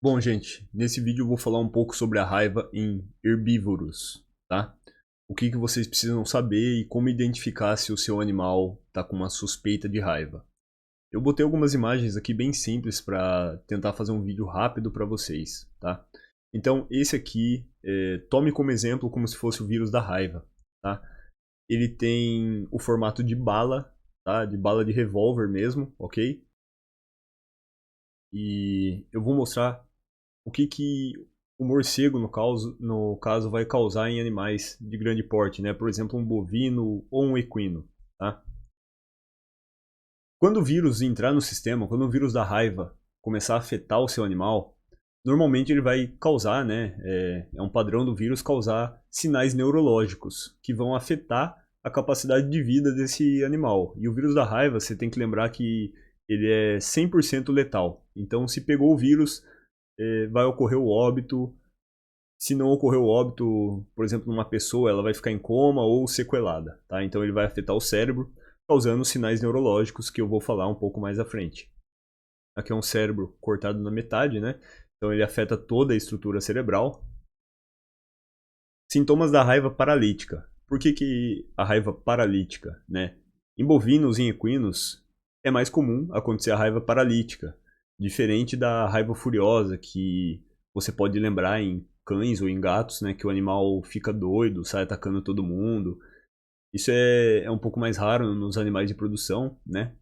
Bom, gente, nesse vídeo eu vou falar um pouco sobre a raiva em herbívoros, tá? O que vocês precisam saber e como identificar se o seu animal está com uma suspeita de raiva. Eu botei algumas imagens aqui bem simples para tentar fazer um vídeo rápido para vocês, tá? Então, esse aqui, tome como exemplo como se fosse o vírus da raiva, tá? Ele tem o formato de bala, tá? De bala de revólver mesmo, ok? E eu vou mostrar o que o morcego, no caso, vai causar em animais de grande porte, né? Por exemplo, um bovino ou um equino, tá? Quando o vírus entrar no sistema, quando o vírus da raiva começar a afetar o seu animal, normalmente ele vai causar, né? É um padrão do vírus causar sinais neurológicos que vão afetar a capacidade de vida desse animal. E o vírus da raiva, você tem que lembrar que ele é 100% letal. Então, se pegou o vírus, vai ocorrer o óbito. Se não ocorrer o óbito, por exemplo, numa pessoa, ela vai ficar em coma ou sequelada, tá? Então ele vai afetar o cérebro, causando sinais neurológicos que eu vou falar um pouco mais à frente. Aqui é um cérebro cortado na metade, né? Então ele afeta toda a estrutura cerebral. Sintomas da raiva paralítica. Por que a raiva paralítica, né? Em bovinos e em equinos é mais comum acontecer a raiva paralítica, diferente da raiva furiosa que você pode lembrar em cães ou em gatos, né, que o animal fica doido, sai atacando todo mundo. Isso é um pouco mais raro nos animais de produção, né?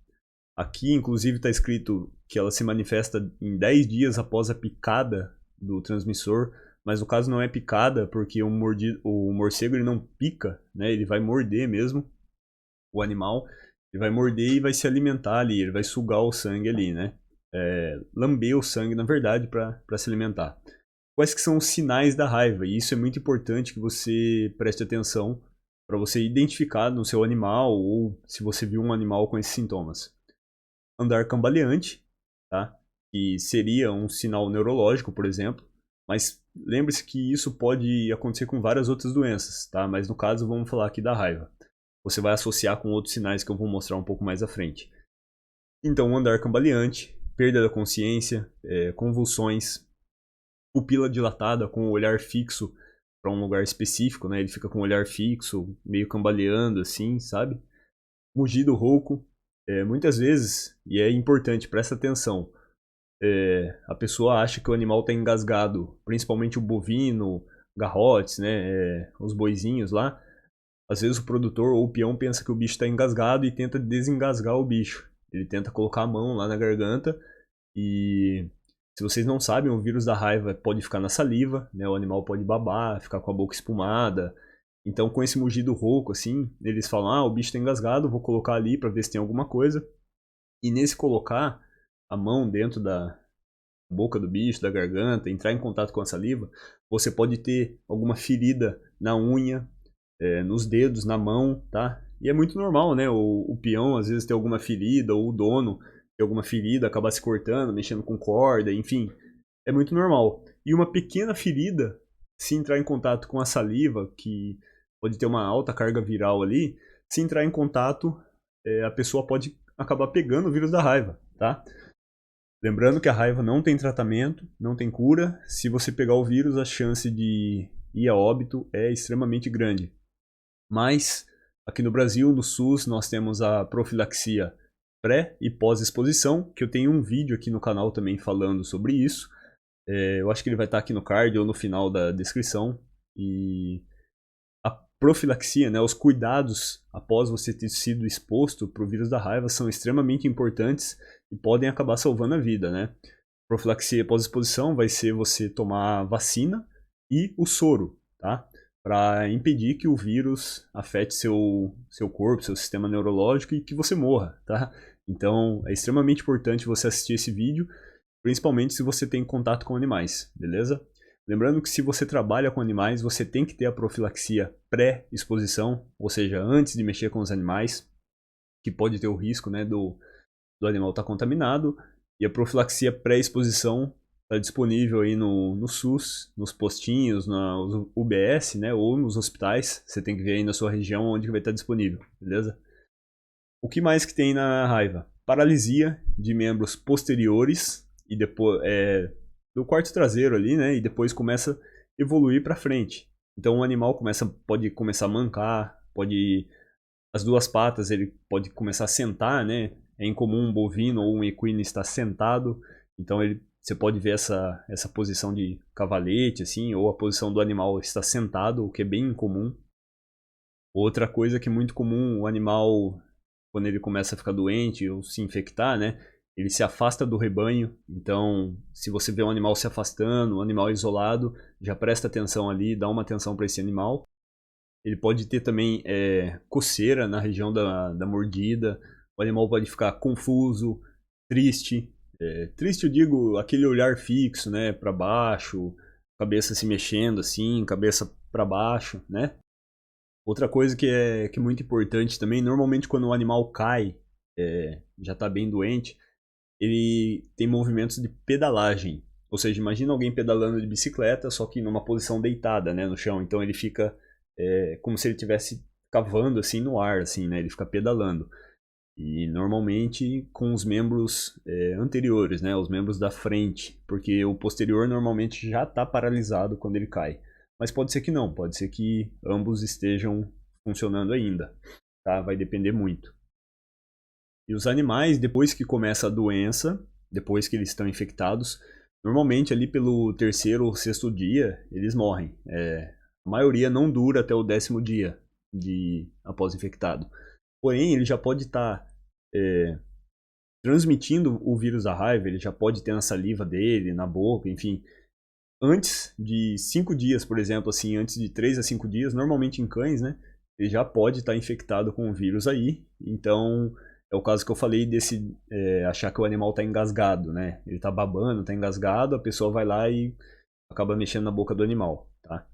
Aqui, inclusive, está escrito que ela se manifesta em 10 dias após a picada do transmissor, mas no caso não é picada, porque o morcego ele não pica, né? Ele vai morder mesmo o animal, ele vai morder e vai se alimentar ali, ele vai sugar o sangue ali, né? Lamber o sangue, na verdade, para se alimentar. Quais que são os sinais da raiva? E isso é muito importante que você preste atenção para você identificar no seu animal ou se você viu um animal com esses sintomas. Andar cambaleante, tá? Que seria um sinal neurológico, por exemplo, mas lembre-se que isso pode acontecer com várias outras doenças, tá? Mas no caso vamos falar aqui da raiva. Você vai associar com outros sinais que eu vou mostrar um pouco mais à frente. Então, andar cambaleante, perda da consciência, convulsões, pupila dilatada com o olhar fixo para um lugar específico, né? Ele fica com o olhar fixo, meio cambaleando assim, sabe? Mugido rouco, muitas vezes, e é importante, presta atenção, a pessoa acha que o animal está engasgado, principalmente o bovino, garrotes, né? Os boizinhos lá. Às vezes o produtor ou o peão pensa que o bicho está engasgado e tenta desengasgar o bicho. Ele tenta colocar a mão lá na garganta e se vocês não sabem, o vírus da raiva pode ficar na saliva, né? O animal pode babar, ficar com a boca espumada. Então, com esse mugido rouco, assim, eles falam: ah, o bicho está engasgado, vou colocar ali para ver se tem alguma coisa. E nesse colocar a mão dentro da boca do bicho, da garganta, entrar em contato com a saliva, você pode ter alguma ferida na unha, nos dedos, na mão, tá? E é muito normal, né? O peão às vezes tem alguma ferida, ou o dono tem alguma ferida, acabar se cortando, mexendo com corda, enfim. É muito normal. E uma pequena ferida, se entrar em contato com a saliva, que pode ter uma alta carga viral ali, se entrar em contato, a pessoa pode acabar pegando o vírus da raiva, tá? Lembrando que a raiva não tem tratamento, não tem cura. Se você pegar o vírus, a chance de ir a óbito é extremamente grande. Mas aqui no Brasil, no SUS, nós temos a profilaxia pré e pós-exposição, que eu tenho um vídeo aqui no canal também falando sobre isso. Eu acho que ele vai estar aqui no card ou no final da descrição. E a profilaxia, né, os cuidados após você ter sido exposto para o vírus da raiva são extremamente importantes e podem acabar salvando a vida, né? Profilaxia pós-exposição vai ser você tomar a vacina e o soro, tá? Para impedir que o vírus afete seu corpo, seu sistema neurológico e que você morra, tá? Então é extremamente importante você assistir esse vídeo, principalmente se você tem contato com animais, beleza? Lembrando que se você trabalha com animais, você tem que ter a profilaxia pré-exposição, ou seja, antes de mexer com os animais, que pode ter o risco, né, do animal estar contaminado. E a profilaxia pré-exposição está disponível aí no SUS, nos postinhos, nos UBS, né, ou nos hospitais. Você tem que ver aí na sua região onde vai estar disponível, beleza? O que mais que tem na raiva? Paralisia de membros posteriores e depois do quarto traseiro ali, né? E depois começa a evoluir para frente. Então o animal pode começar a mancar, as duas patas ele pode começar a sentar, né? É incomum um bovino ou um equino estar sentado, então você pode ver essa posição de cavalete, assim, ou a posição do animal estar sentado, o que é bem incomum. Outra coisa que é muito comum, o animal, quando ele começa a ficar doente ou se infectar, né? Ele se afasta do rebanho. Então, se você vê um animal se afastando, um animal isolado, já presta atenção ali, dá uma atenção para esse animal. Ele pode ter também coceira na região da mordida. O animal pode ficar confuso, triste. Triste eu digo aquele olhar fixo, né, para baixo, cabeça se mexendo assim, cabeça para baixo, né? Outra coisa que é muito importante também, normalmente quando o animal cai, já está bem doente, ele tem movimentos de pedalagem. Ou seja, imagina alguém pedalando de bicicleta, só que numa posição deitada, né, no chão. Então ele fica como se ele estivesse cavando assim no ar, assim, né? Ele fica pedalando. E normalmente com os membros anteriores, né? Os membros da frente, porque o posterior normalmente já está paralisado quando ele cai. Mas pode ser que não, pode ser que ambos estejam funcionando ainda, tá? Vai depender muito. E os animais, depois que começa a doença, depois que eles estão infectados, normalmente ali pelo terceiro ou sexto dia, eles morrem. A maioria não dura até o 10º dia após infectado. Porém, ele já pode estar transmitindo o vírus da raiva, ele já pode ter na saliva dele, na boca, enfim. Antes de 5 dias, por exemplo, assim, antes de 3 a 5 dias, normalmente em cães, né? Ele já pode estar infectado com o vírus aí. Então, é o caso que eu falei desse achar que o animal está engasgado, né? Ele está babando, está engasgado, a pessoa vai lá e acaba mexendo na boca do animal, tá?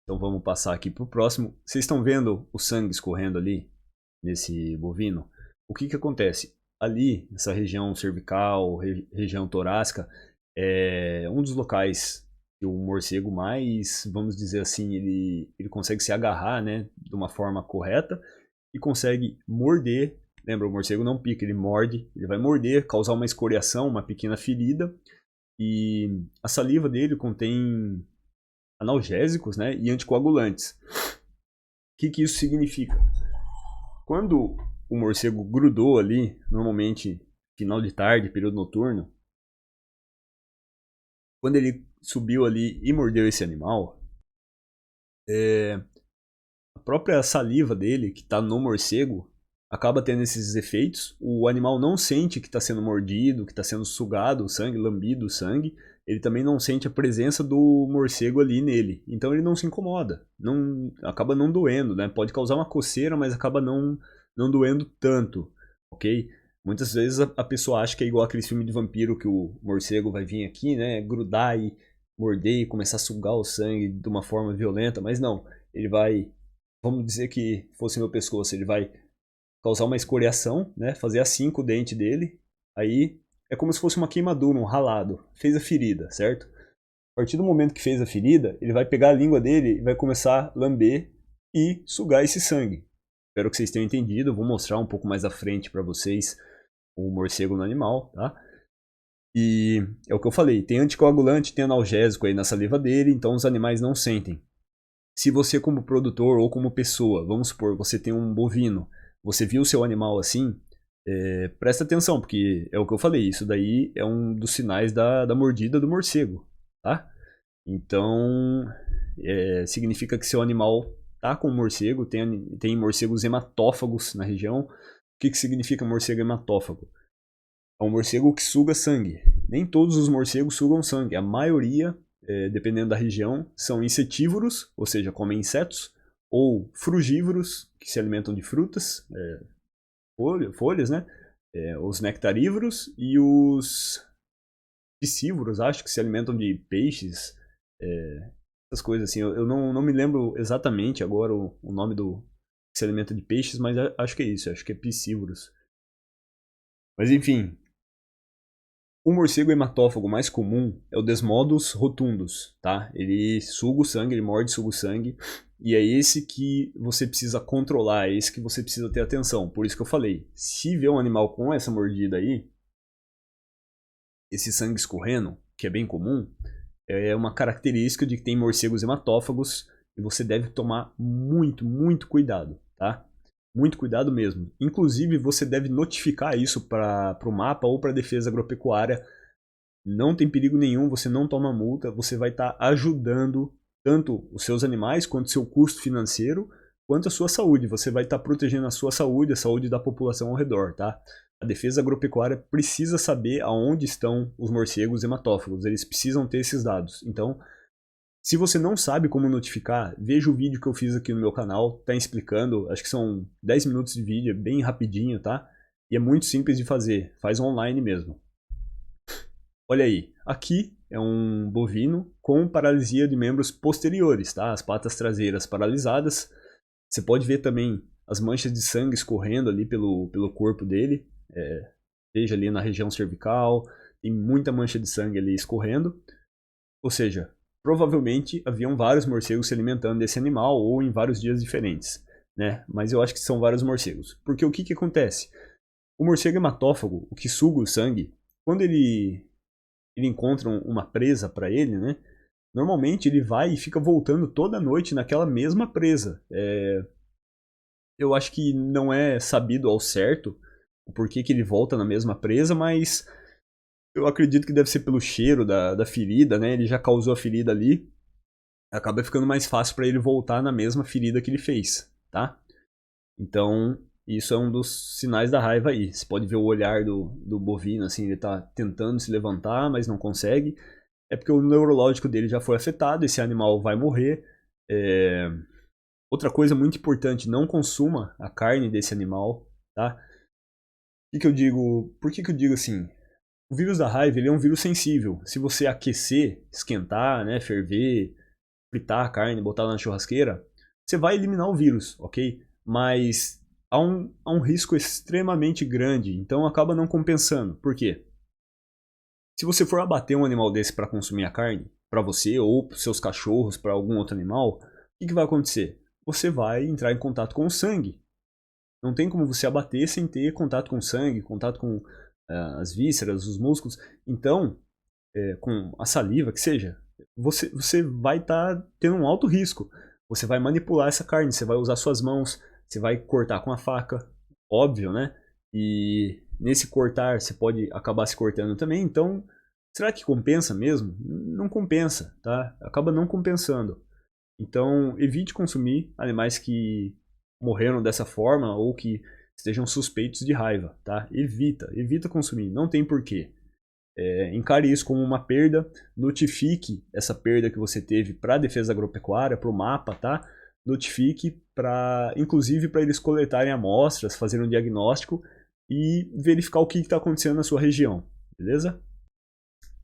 Então vamos passar aqui para o próximo. Vocês estão vendo o sangue escorrendo ali nesse bovino? O que acontece? Ali, nessa região cervical, região torácica, é um dos locais que o morcego mais, vamos dizer assim, ele consegue se agarrar, né, de uma forma correta e consegue morder. Lembra, o morcego não pica, ele morde, ele vai morder, causar uma escoriação, uma pequena ferida. E a saliva dele contém analgésicos, né, e anticoagulantes. O que isso significa? Quando o morcego grudou ali, normalmente final de tarde, período noturno, quando ele subiu ali e mordeu esse animal, a própria saliva dele, que está no morcego, acaba tendo esses efeitos. O animal não sente que está sendo mordido, que está sendo sugado o sangue, lambido o sangue. Ele também não sente a presença do morcego ali nele. Então ele não se incomoda. Acaba não doendo, né? Pode causar uma coceira, mas acaba não doendo tanto, ok? Muitas vezes a pessoa acha que é igual aquele filme de vampiro que o morcego vai vir aqui, né? Grudar e morder e começar a sugar o sangue de uma forma violenta, mas não. Ele vai, vamos dizer que fosse meu pescoço, ele vai causar uma escoriação, né? Fazer assim com o dente dele. Aí é como se fosse uma queimadura, um ralado. Fez a ferida, certo? A partir do momento que fez a ferida, ele vai pegar a língua dele e vai começar a lamber e sugar esse sangue. Espero que vocês tenham entendido. Eu vou mostrar um pouco mais à frente para vocês o morcego no animal, tá? E é o que eu falei, tem anticoagulante, tem analgésico aí na saliva dele, então os animais não sentem. Se você como produtor ou como pessoa, vamos supor, você tem um bovino, você viu o seu animal assim, presta atenção, porque é o que eu falei, isso daí é um dos sinais da mordida do morcego, tá? Então, significa que seu animal tá com morcego, tem morcegos hematófagos na região. O que significa morcego hematófago? É um morcego que suga sangue. Nem todos os morcegos sugam sangue, a maioria, dependendo da região, são insetívoros, ou seja, comem insetos, ou frugívoros, que se alimentam de frutas, folhas, né? Os nectarívoros e os piscívoros, acho que se alimentam de peixes, essas coisas assim. Eu não me lembro exatamente agora o nome do que se alimenta de peixes, mas acho que é isso, acho que é piscívoros. Mas enfim, o morcego hematófago mais comum é o Desmodus rotundus, tá? Ele suga o sangue, ele morde e suga o sangue, e é esse que você precisa controlar, é esse que você precisa ter atenção. Por isso que eu falei, se vê um animal com essa mordida aí, esse sangue escorrendo, o que é bem comum, é uma característica de que tem morcegos hematófagos e você deve tomar muito, muito cuidado, tá? Muito cuidado mesmo. Inclusive, você deve notificar isso para o mapa ou para a defesa agropecuária. Não tem perigo nenhum, você não toma multa, você vai estar ajudando tanto os seus animais quanto o seu custo financeiro, quanto a sua saúde. Você vai estar protegendo a sua saúde, a saúde da população ao redor, tá? A defesa agropecuária precisa saber aonde estão os morcegos hematófagos, eles precisam ter esses dados. Então, se você não sabe como notificar, veja o vídeo que eu fiz aqui no meu canal, tá explicando, acho que são 10 minutos de vídeo, é bem rapidinho, tá? E é muito simples de fazer, faz online mesmo. Olha aí, aqui é um bovino com paralisia de membros posteriores, tá? As patas traseiras paralisadas. Você pode ver também as manchas de sangue escorrendo ali pelo corpo dele. Veja ali na região cervical, tem muita mancha de sangue ali escorrendo. Ou seja, provavelmente haviam vários morcegos se alimentando desse animal ou em vários dias diferentes, né? Mas eu acho que são vários morcegos. Porque o que acontece? O morcego hematófago, o que suga o sangue, quando ele encontra uma presa para ele, né? Normalmente ele vai e fica voltando toda noite naquela mesma presa. Eu acho que não é sabido ao certo o porquê que ele volta na mesma presa, mas eu acredito que deve ser pelo cheiro da ferida, né? Ele já causou a ferida ali. Acaba ficando mais fácil para ele voltar na mesma ferida que ele fez, tá? Então, isso é um dos sinais da raiva aí. Você pode ver o olhar do bovino, assim, ele tá tentando se levantar, mas não consegue. É porque o neurológico dele já foi afetado, esse animal vai morrer. Outra coisa muito importante, não consuma a carne desse animal, tá? Por que que eu digo assim? O vírus da raiva, ele é um vírus sensível. Se você aquecer, esquentar, né, ferver, fritar a carne, botar ela na churrasqueira, você vai eliminar o vírus, ok? Mas há um risco extremamente grande, então acaba não compensando. Por quê? Se você for abater um animal desse para consumir a carne, para você ou para seus cachorros, para algum outro animal, o que vai acontecer? Você vai entrar em contato com o sangue. Não tem como você abater sem ter contato com o sangue, contato com as vísceras, os músculos. Então, com a saliva, que seja, você vai estar tendo um alto risco. Você vai manipular essa carne, você vai usar suas mãos, você vai cortar com a faca, óbvio, né? E nesse cortar você pode acabar se cortando também, então será que compensa mesmo? Não compensa, tá? Acaba não compensando. Então evite consumir animais que morreram dessa forma ou que estejam suspeitos de raiva, tá? Evita consumir, não tem porquê. Encare isso como uma perda, notifique essa perda que você teve para a defesa agropecuária, para o mapa, tá? Notifique inclusive para eles coletarem amostras, fazerem um diagnóstico e verificar o que está acontecendo na sua região, beleza?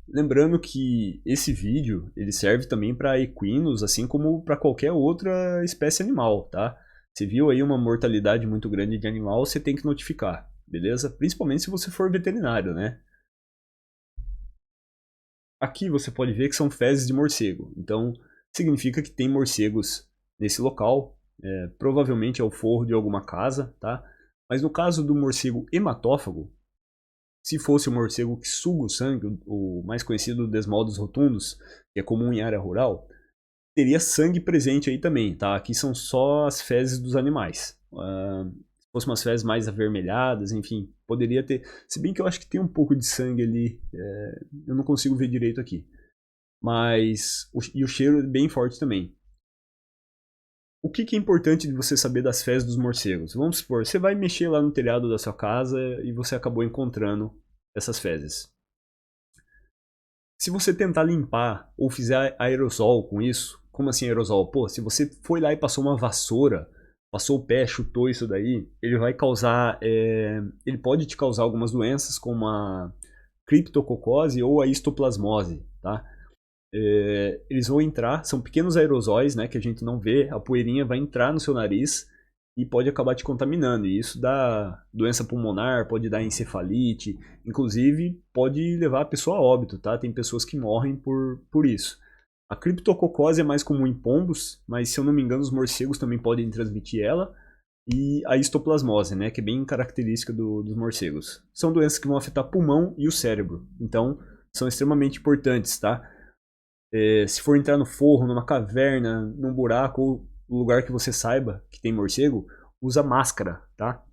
Lembrando que esse vídeo ele serve também para equinos, assim como para qualquer outra espécie animal, tá? Você viu aí uma mortalidade muito grande de animal, você tem que notificar, beleza? Principalmente se você for veterinário, né? Aqui você pode ver que são fezes de morcego, então significa que tem morcegos nesse local, provavelmente é o forro de alguma casa, tá? Mas no caso do morcego hematófago, se fosse o morcego que suga o sangue, o mais conhecido Desmodus rotundus, que é comum em área rural, teria sangue presente aí também, tá? Aqui são só as fezes dos animais. Se fossem umas fezes mais avermelhadas, enfim, poderia ter. Se bem que eu acho que tem um pouco de sangue ali, eu não consigo ver direito aqui. Mas. E o cheiro é bem forte também. O que é importante de você saber das fezes dos morcegos? Vamos supor, você vai mexer lá no telhado da sua casa e você acabou encontrando essas fezes. Se você tentar limpar ou fizer aerosol com isso, como assim aerosol? Pô, se você foi lá e passou uma vassoura, passou o pé, chutou isso daí, ele vai causar, ele pode te causar algumas doenças como a criptococose ou a histoplasmose, tá? Eles vão entrar, são pequenos aerosóis, né, que a gente não vê, a poeirinha vai entrar no seu nariz e pode acabar te contaminando, e isso dá doença pulmonar, pode dar encefalite, inclusive pode levar a pessoa a óbito, tá? Tem pessoas que morrem por isso. A criptococose é mais comum em pombos, mas se eu não me engano os morcegos também podem transmitir ela, e a histoplasmose, né, que é bem característica dos morcegos. São doenças que vão afetar pulmão e o cérebro, então são extremamente importantes, tá? Se for entrar no forro, numa caverna, num buraco ou lugar que você saiba que tem morcego, usa máscara, tá?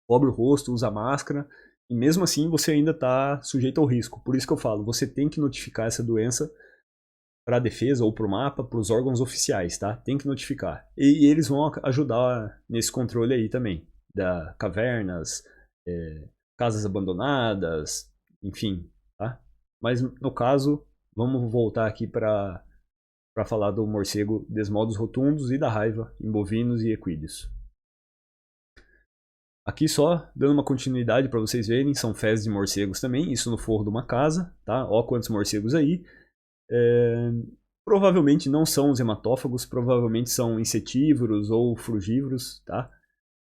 Cobre o rosto, usa máscara, e mesmo assim você ainda está sujeito ao risco. Por isso que eu falo, você tem que notificar essa doença para a defesa ou para o mapa, para os órgãos oficiais, tá? Tem que notificar. E eles vão ajudar nesse controle aí também, da cavernas, casas abandonadas, enfim, tá? Mas no caso, vamos voltar aqui para falar do morcego desmodos rotundos e da raiva em bovinos e equídeos. Aqui só dando uma continuidade para vocês verem, são fezes de morcegos também, isso no forro de uma casa, tá? Ó quantos morcegos aí. Provavelmente não são os hematófagos, provavelmente são insetívoros ou frugívoros, tá?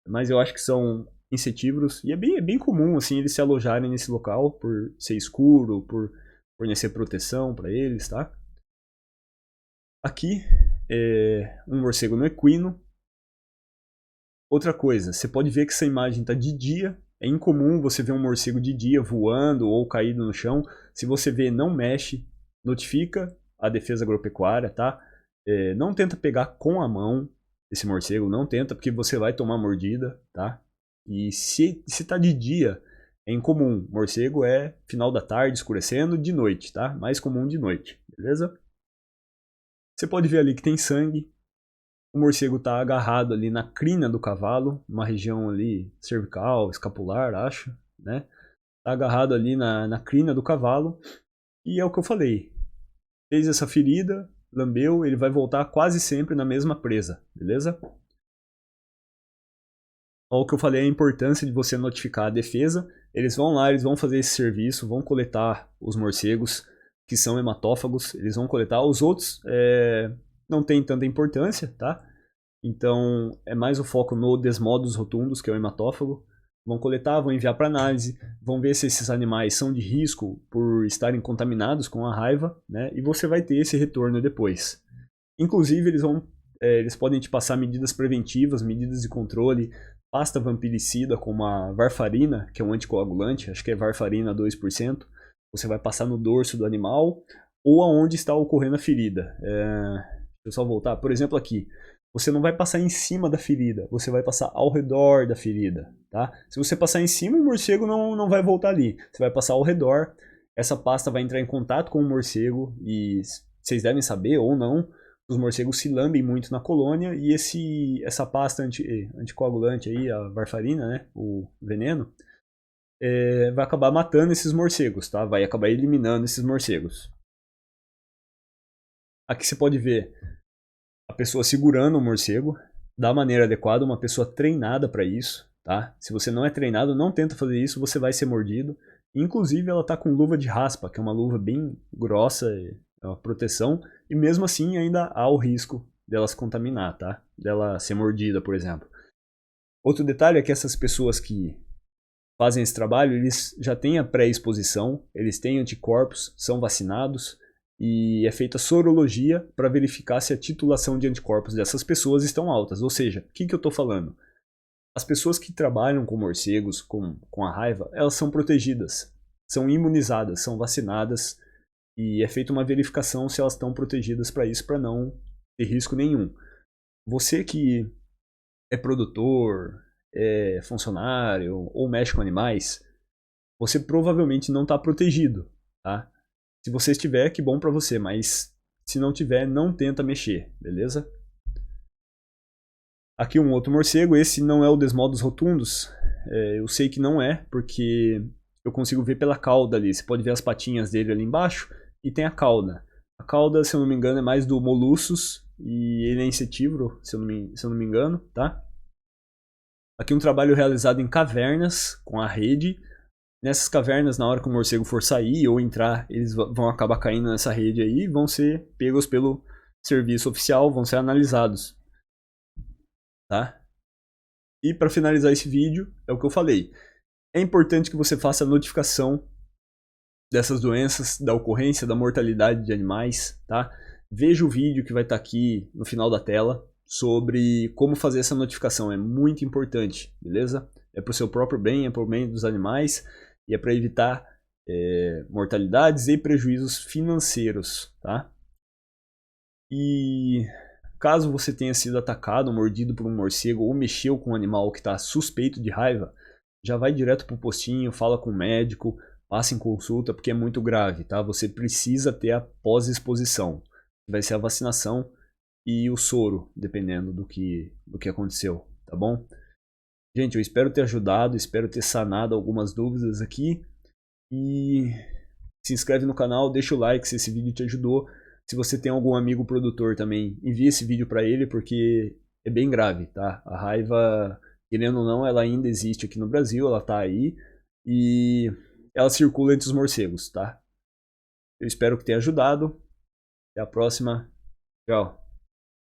Mas eu acho que são insetívoros e é bem comum assim eles se alojarem nesse local por ser escuro, por fornecer proteção para eles, tá? Aqui é um morcego no equino. Outra coisa, você pode ver que essa imagem está de dia. É incomum você ver um morcego de dia voando ou caído no chão. Se você vê, não mexe, notifica a defesa agropecuária, tá? Não tenta pegar com a mão esse morcego, não tenta, porque você vai tomar mordida, tá? E se tá de dia, é incomum. Morcego é final da tarde, escurecendo, de noite, tá? Mais comum de noite, beleza? Você pode ver ali que tem sangue. O morcego está agarrado ali na crina do cavalo, uma região ali cervical, escapular, acho, né? Está agarrado ali na crina do cavalo. E é o que eu falei. Fez essa ferida, lambeu, ele vai voltar quase sempre na mesma presa, beleza? Olha o que eu falei, a importância de você notificar a defesa. Eles vão lá, eles vão fazer esse serviço, vão coletar os morcegos que são hematófagos, eles vão coletar. Os outros não tem tanta importância, tá? Então é mais o foco no desmodos rotundos, que é o hematófago. Vão coletar, vão enviar para análise, vão ver se esses animais são de risco por estarem contaminados com a raiva, né? E você vai ter esse retorno depois. Inclusive eles podem te passar medidas preventivas, medidas de controle, pasta vampiricida como a varfarina, que é um anticoagulante, acho que é varfarina 2%. Você vai passar no dorso do animal ou aonde está ocorrendo a ferida. Deixa eu só voltar. Por exemplo, aqui. Você não vai passar em cima da ferida, você vai passar ao redor da ferida, tá? Se você passar em cima, o morcego não vai voltar ali. Você vai passar ao redor, essa pasta vai entrar em contato com o morcego e vocês devem saber ou não, os morcegos se lambem muito na colônia e essa pasta anticoagulante aí, a varfarina, né, o veneno, vai acabar matando esses morcegos, tá? Vai acabar eliminando esses morcegos. Aqui você pode ver a pessoa segurando o morcego da maneira adequada, uma pessoa treinada para isso, tá? Se você não é treinado, não tenta fazer isso, você vai ser mordido. Inclusive, ela tá com luva de raspa, que é uma luva bem grossa, é uma proteção, e mesmo assim ainda há o risco dela se contaminar, tá? Dela ser mordida, por exemplo. Outro detalhe é que essas pessoas que fazem esse trabalho, eles já têm a pré-exposição, eles têm anticorpos, são vacinados, e é feita sorologia para verificar se a titulação de anticorpos dessas pessoas estão altas. Ou seja, o que eu estou falando? As pessoas que trabalham com morcegos, com a raiva, elas são protegidas, são imunizadas, são vacinadas e é feita uma verificação se elas estão protegidas para isso, para não ter risco nenhum. Você que é produtor, é funcionário ou mexe com animais, você provavelmente não está protegido, tá? Se você estiver, que bom para você, mas se não tiver, não tenta mexer, beleza? Aqui um outro morcego, esse não é o Desmodos rotundos, eu sei que não é, porque eu consigo ver pela cauda ali, você pode ver as patinhas dele ali embaixo e tem a cauda. A cauda, se eu não me engano, é mais do Molossus e ele é insetívoro, se eu não me engano, tá? Aqui um trabalho realizado em cavernas com a rede. Nessas cavernas, na hora que o morcego for sair ou entrar, eles vão acabar caindo nessa rede aí e vão ser pegos pelo serviço oficial, vão ser analisados. Tá? E para finalizar esse vídeo, é o que eu falei. É importante que você faça a notificação dessas doenças, da ocorrência, da mortalidade de animais. Tá? Veja o vídeo que vai estar aqui no final da tela sobre como fazer essa notificação. É muito importante, beleza? É para o seu próprio bem, é para o bem dos animais. E é para evitar mortalidades e prejuízos financeiros, tá? E caso você tenha sido atacado, mordido por um morcego ou mexeu com um animal que está suspeito de raiva, já vai direto pro postinho, fala com o médico, passa em consulta, porque é muito grave, tá? Você precisa ter a pós-exposição. Vai ser a vacinação e o soro, dependendo do que aconteceu, tá bom? Gente, eu espero ter ajudado, espero ter sanado algumas dúvidas aqui. E se inscreve no canal, deixa o like se esse vídeo te ajudou. Se você tem algum amigo produtor também, envie esse vídeo para ele, porque é bem grave, tá? A raiva, querendo ou não, ela ainda existe aqui no Brasil, ela tá aí e ela circula entre os morcegos, tá? Eu espero que tenha ajudado. Até a próxima. Tchau.